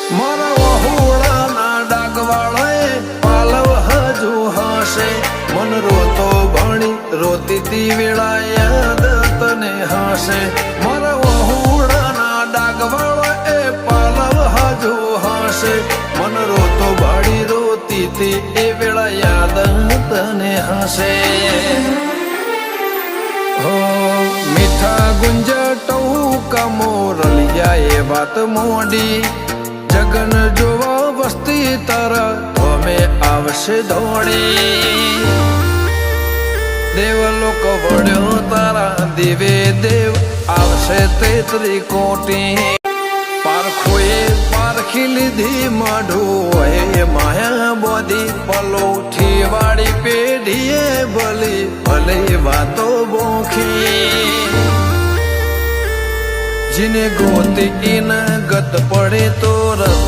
મારા વહુડાના ડાગવાળાએ પાલવ હજુ હશે મન રોતો ભણી રોતી તી વેળા યાદ તને હશે મારા વહુડાના ડાગવાળાએ પાલવ હજુ હશે મન રોતો ભણી રોતી તી એ વેળા યાદ તને હશે હો મીઠા ગુંજટો કમોરલિયા એ વાત મોડી જગન જોવા વસ્તી તારા અમે આવશે દોડી દેવલોક વડ્યો તારા દેવે દેવ આવશે તેત્રી કોટી પારખોએ પારખી લીધી માઢું એ માયા બોધી પલોઠી વાળી પેઢીએ ભલી ભલે વાતો બોખી જીને ગોતી ના ગત પડે તો રસ